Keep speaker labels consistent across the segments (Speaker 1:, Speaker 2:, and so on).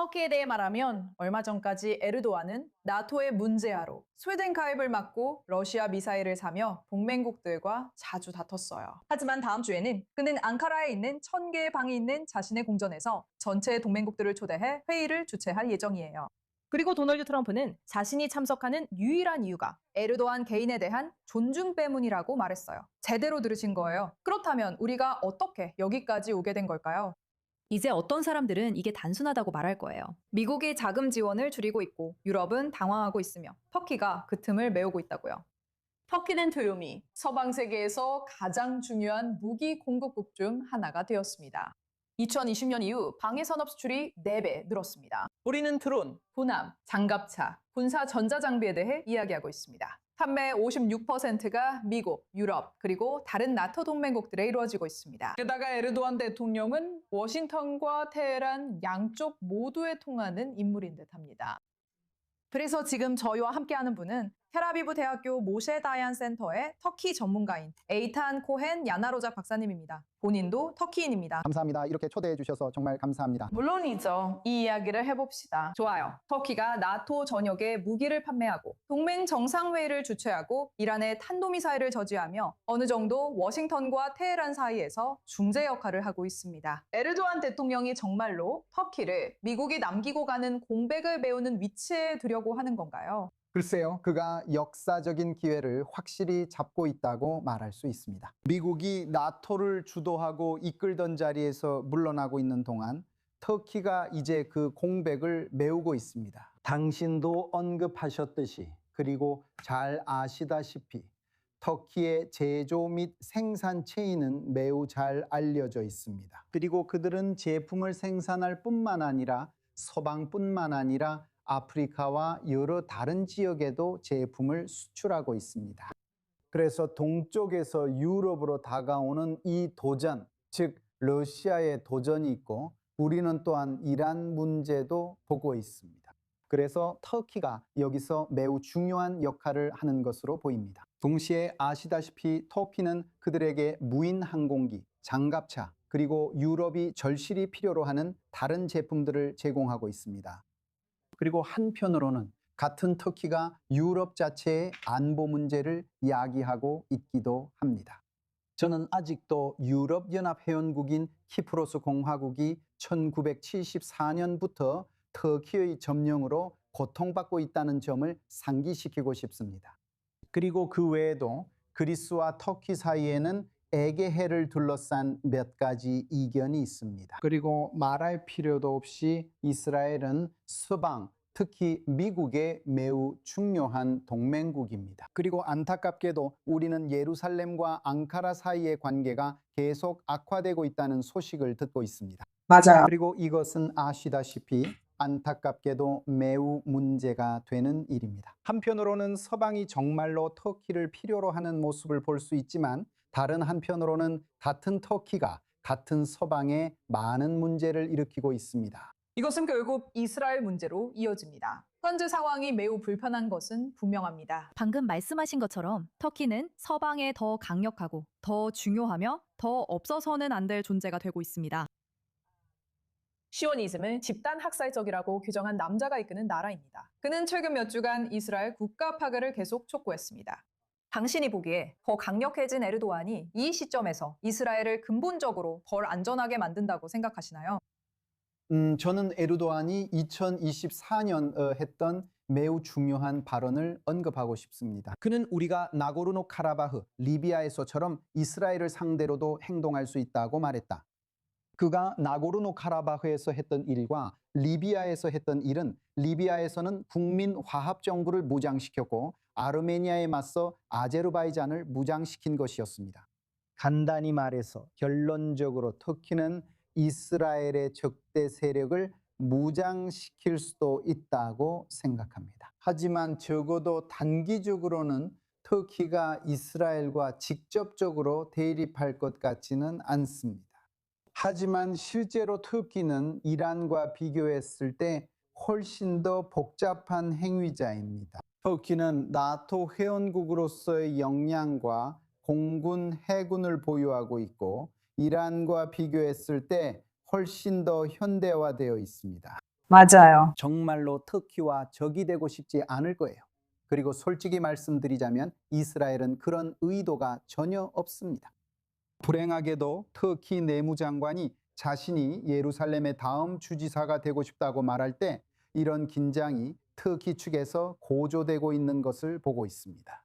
Speaker 1: 터키에 대해 말하면 얼마 전까지 에르도안은 나토의 문제아로 스웨덴 가입을 막고 러시아 미사일을 사며 동맹국들과 자주 다퉜어요. 하지만 다음 주에는 그는 앙카라에 있는 1000개의 방이 있는 자신의 궁전에서 전체 동맹국들을 초대해 회의를 주최할 예정이에요. 그리고 도널드 트럼프는 자신이 참석하는 유일한 이유가 에르도안 개인에 대한 존중 때문이라고 말했어요. 제대로 들으신 거예요. 그렇다면 우리가 어떻게 여기까지 오게 된 걸까요? 이제 어떤 사람들은 이게 단순하다고 말할 거예요. 미국이 자금 지원을 줄이고 있고 유럽은 당황하고 있으며 터키가 그 틈을 메우고 있다고요. 터키는 조용히 서방 세계에서 가장 중요한 무기 공급국 중 하나가 되었습니다. 2020년 이후 방위 산업 수출이 4배 늘었습니다. 우리는 드론, 군함, 장갑차, 군사 전자장비에 대해 이야기하고 있습니다. 판매의 56%가 미국, 유럽, 그리고 다른 나토 동맹국들에 이루어지고 있습니다. 게다가 에르도안 대통령은 워싱턴과 테헤란 양쪽 모두에 통하는 인물인 듯합니다. 그래서 지금 저희와 함께하는 분은 텔아비브 대학교 모셰 다얀 센터의 터키 전문가인 에이탄 코헨 야나로작 박사님입니다. 본인도 터키인입니다.
Speaker 2: 감사합니다. 이렇게 초대해 주셔서 정말 감사합니다.
Speaker 1: 물론이죠. 이 이야기를 해봅시다. 좋아요. 터키가 나토 전역에 무기를 판매하고 동맹 정상회의를 주최하고 이란의 탄도미사일을 저지하며 어느 정도 워싱턴과 테헤란 사이에서 중재 역할을 하고 있습니다. 에르도안 대통령이 정말로 터키를 미국이 남기고 가는 공백을 메우는 위치에 두려고 하는 건가요?
Speaker 2: 글쎄요, 그가 역사적인 기회를 확실히 잡고 있다고 말할 수 있습니다. 미국이 나토를 주도하고 이끌던 자리에서 물러나고 있는 동안 터키가 이제 그 공백을 메우고 있습니다. 당신도 언급하셨듯이, 그리고 잘 아시다시피 터키의 제조 및 생산 체인은 매우 잘 알려져 있습니다. 그리고 그들은 제품을 생산할 뿐만 아니라 서방뿐만 아니라 아프리카와 여러 다른 지역에도 제품을 수출하고 있습니다. 그래서 동쪽에서 유럽으로 다가오는 이 도전, 즉 러시아의 도전이 있고 우리는 또한 이란 문제도 보고 있습니다. 그래서 터키가 여기서 매우 중요한 역할을 하는 것으로 보입니다. 동시에 아시다시피 터키는 그들에게 무인 항공기, 장갑차, 그리고 유럽이 절실히 필요로 하는 다른 제품들을 제공하고 있습니다. 그리고 한편으로는 같은 터키가 유럽 자체의 안보 문제를 야기하고 있기도 합니다. 저는 아직도 유럽연합 회원국인 키프로스 공화국이 1974년부터 터키의 점령으로 고통받고 있다는 점을 상기시키고 싶습니다. 그리고 그 외에도 그리스와 터키 사이에는 에게해를 둘러싼 몇 가지 이견이 있습니다. 그리고 말할 필요도 없이 이스라엘은 서방, 특히 미국의 매우 중요한 동맹국입니다. 그리고 안타깝게도 우리는 예루살렘과 앙카라 사이의 관계가 계속 악화되고 있다는 소식을 듣고 있습니다.
Speaker 1: 맞아요.
Speaker 2: 그리고 이것은 아시다시피 안타깝게도 매우 문제가 되는 일입니다. 한편으로는 서방이 정말로 터키를 필요로 하는 모습을 볼 수 있지만 다른 한편으로는 같은 터키가 같은 서방에 많은 문제를 일으키고 있습니다.
Speaker 1: 이것은 결국 이스라엘 문제로 이어집니다. 현재 상황이 매우 불편한 것은 분명합니다. 방금 말씀하신 것처럼 터키는 서방에 더 강력하고 더 중요하며 더 없어서는 안 될 존재가 되고 있습니다. 시오니즘을 집단 학살적이라고 규정한 남자가 이끄는 나라입니다. 그는 최근 몇 주간 이스라엘 국가 파괴를 계속 촉구했습니다. 당신이 보기에 더 강력해진 에르도안이 이 시점에서 이스라엘을 근본적으로 덜 안전하게 만든다고 생각하시나요?
Speaker 2: 저는 에르도안이 2024년 했던 매우 중요한 발언을 언급하고 싶습니다. 그는 우리가 나고르노 카라바흐, 리비아에서처럼 이스라엘을 상대로도 행동할 수 있다고 말했다. 그가 나고르노 카라바흐에서 했던 일과 리비아에서 했던 일은 리비아에서는 국민 화합 정부를 무장시켰고 아르메니아에 맞서 아제르바이잔을 무장시킨 것이었습니다. 간단히 말해서 결론적으로 터키는 이스라엘의 적대 세력을 무장시킬 수도 있다고 생각합니다. 하지만 적어도 단기적으로는 터키가 이스라엘과 직접적으로 대립할 것 같지는 않습니다. 하지만 실제로 터키는 이란과 비교했을 때 훨씬 더 복잡한 행위자입니다. 터키는 나토 회원국으로서의 역량과 공군, 해군을 보유하고 있고 이란과 비교했을 때 훨씬 더 현대화되어 있습니다.
Speaker 1: 맞아요.
Speaker 2: 정말로 터키와 적이 되고 싶지 않을 거예요. 그리고 솔직히 말씀드리자면 이스라엘은 그런 의도가 전혀 없습니다. 불행하게도 터키 내무장관이 자신이 예루살렘의 다음 주지사가 되고 싶다고 말할 때 이런 긴장이 터키 측에서 고조되고 있는 것을 보고 있습니다.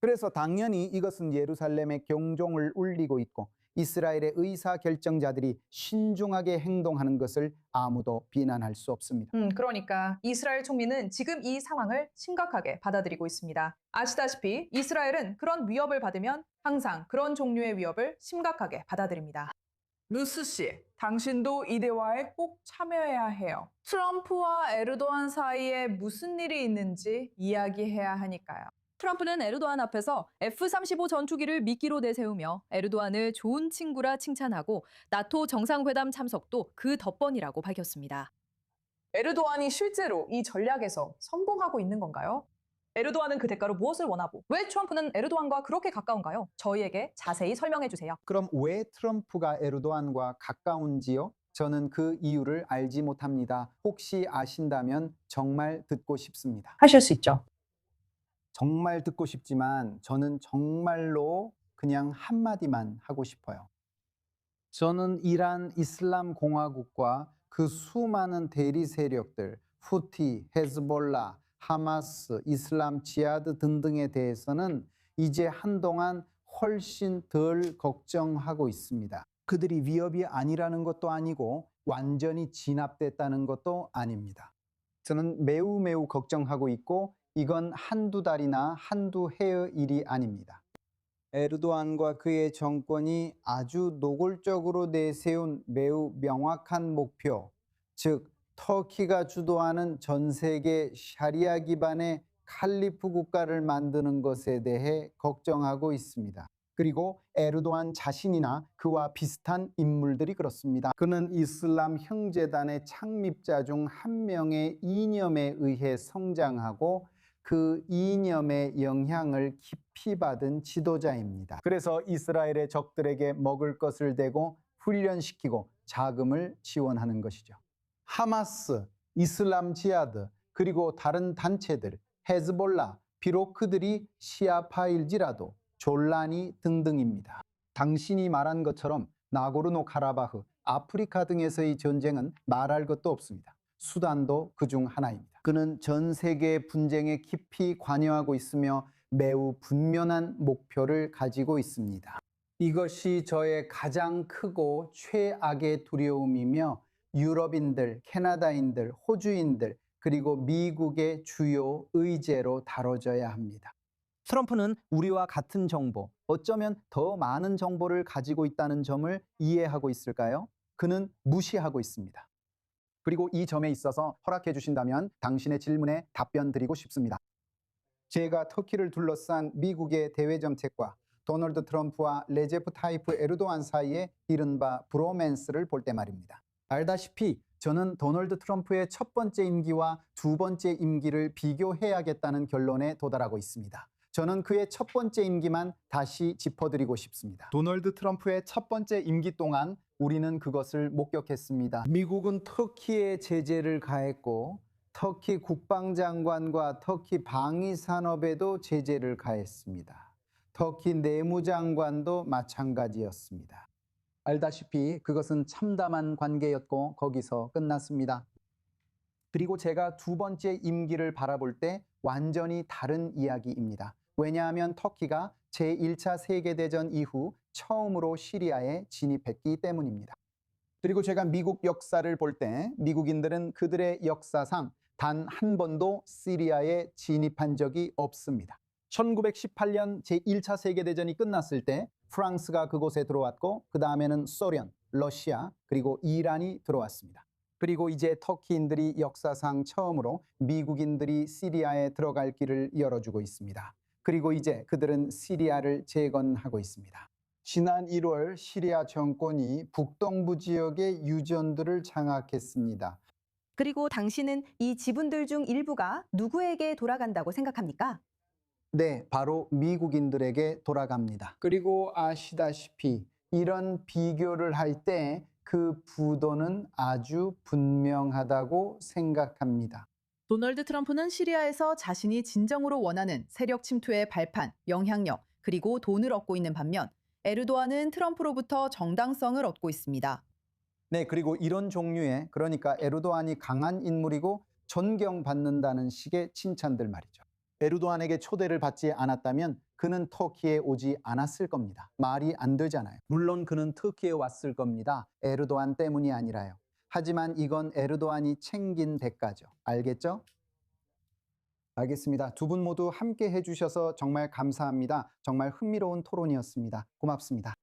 Speaker 2: 그래서 당연히 이것은 예루살렘의 경종을 울리고 있고 이스라엘의 의사결정자들이 신중하게 행동하는 것을 아무도 비난할 수 없습니다.
Speaker 1: 그러니까 이스라엘 총리는 지금 이 상황을 심각하게 받아들이고 있습니다. 아시다시피 이스라엘은 그런 위협을 받으면 항상 그런 종류의 위협을 심각하게 받아들입니다. 루스 씨, 당신도 이 대화에 꼭 참여해야 해요. 트럼프와 에르도안 사이에 무슨 일이 있는지 이야기해야 하니까요.
Speaker 3: 트럼프는 에르도안 앞에서 F-35 전투기를 미끼로 내세우며 에르도안을 좋은 친구라 칭찬하고 나토 정상회담 참석도 그 덕번이라고 밝혔습니다.
Speaker 1: 에르도안이 실제로 이 전략에서 성공하고 있는 건가요? 에르도안은 그 대가로 무엇을 원하고 왜 트럼프는 에르도안과 그렇게 가까운가요? 저희에게 자세히 설명해 주세요.
Speaker 2: 그럼 왜 트럼프가 에르도안과 가까운지요? 저는 그 이유를 알지 못합니다. 혹시 아신다면 정말 듣고 싶습니다.
Speaker 1: 하실 수 있죠.
Speaker 2: 정말 듣고 싶지만 저는 정말로 그냥 한마디만 하고 싶어요. 저는 이란 이슬람 공화국과 그 수많은 대리 세력들, 후티, 헤즈볼라, 하마스, 이슬람 지하드 등등에 대해서는 이제 한동안 훨씬 덜 걱정하고 있습니다. 그들이 위협이 아니라는 것도 아니고 완전히 진압됐다는 것도 아닙니다. 저는 매우 걱정하고 있고 이건 한두 달이나 한두 해의 일이 아닙니다. 에르도안과 그의 정권이 아주 노골적으로 내세운 매우 명확한 목표, 즉 터키가 주도하는 전 세계 샤리아 기반의 칼리프 국가를 만드는 것에 대해 걱정하고 있습니다. 그리고 에르도안 자신이나 그와 비슷한 인물들이 그렇습니다. 그는 이슬람 형제단의 창립자 중 한 명의 이념에 의해 성장하고 그 이념의 영향을 깊이 받은 지도자입니다. 그래서 이스라엘의 적들에게 먹을 것을 대고 훈련시키고 자금을 지원하는 것이죠. 하마스, 이슬람 지하드, 그리고 다른 단체들, 헤즈볼라, 비록 그들이 시아파일지라도 졸라니 등등입니다. 당신이 말한 것처럼 나고르노 카라바흐, 아프리카 등에서의 전쟁은 말할 것도 없습니다. 수단도 그중 하나입니다. 그는 전 세계 분쟁에 깊이 관여하고 있으며 매우 분명한 목표를 가지고 있습니다. 이것이 저의 가장 크고 최악의 두려움이며 유럽인들, 캐나다인들, 호주인들, 그리고 미국의 주요 의제로 다뤄져야 합니다. 트럼프는 우리와 같은 정보, 어쩌면 더 많은 정보를 가지고 있다는 점을 이해하고 있을까요? 그는 무시하고 있습니다. 그리고 이 점에 있어서 허락해 주신다면 당신의 질문에 답변 드리고 싶습니다. 제가 터키를 둘러싼 미국의 대외 정책과 도널드 트럼프와 레제프 타이프 에르도안 사이의 이른바 브로맨스를 볼 때 말입니다. 알다시피 저는 도널드 트럼프의 첫 번째 임기와 두 번째 임기를 비교해야겠다는 결론에 도달하고 있습니다. 저는 그의 첫 번째 임기만 다시 짚어드리고 싶습니다. 도널드 트럼프의 첫 번째 임기 동안 우리는 그것을 목격했습니다. 미국은 터키에 제재를 가했고 터키 국방장관과 터키 방위산업에도 제재를 가했습니다. 터키 내무장관도 마찬가지였습니다. 알다시피 그것은 참담한 관계였고 거기서 끝났습니다. 그리고 제가 두 번째 임기를 바라볼 때 완전히 다른 이야기입니다. 왜냐하면 터키가 제1차 세계대전 이후 처음으로 시리아에 진입했기 때문입니다. 그리고 제가 미국 역사를 볼 때 미국인들은 그들의 역사상 단 한 번도 시리아에 진입한 적이 없습니다. 1918년 제1차 세계대전이 끝났을 때 프랑스가 그곳에 들어왔고 그 다음에는 소련, 러시아, 그리고 이란이 들어왔습니다. 그리고 이제 터키인들이 역사상 처음으로 미국인들이 시리아에 들어갈 길을 열어주고 있습니다. 그리고 이제 그들은 시리아를 재건하고 있습니다. 지난 1월 시리아 정권이 북동부 지역의 유전들을 장악했습니다.
Speaker 3: 그리고 당신은 이 지분들 중 일부가 누구에게 돌아간다고 생각합니까?
Speaker 2: 네, 바로 미국인들에게 돌아갑니다. 그리고 아시다시피 이런 비교를 할 때 그 부도는 아주 분명하다고 생각합니다.
Speaker 4: 도널드 트럼프는 시리아에서 자신이 진정으로 원하는 세력 침투의 발판, 영향력, 그리고 돈을 얻고 있는 반면 에르도안은 트럼프로부터 정당성을 얻고 있습니다.
Speaker 2: 네, 그리고 이런 종류의 그러니까 에르도안이 강한 인물이고 존경받는다는 식의 칭찬들 말이죠. 에르도안에게 초대를 받지 않았다면 그는 터키에 오지 않았을 겁니다. 말이 안 되잖아요. 물론 그는 터키에 왔을 겁니다. 에르도안 때문이 아니라요. 하지만 이건 에르도안이 챙긴 대가죠. 알겠죠? 알겠습니다. 두 분 모두 함께 해주셔서 정말 감사합니다. 정말 흥미로운 토론이었습니다. 고맙습니다.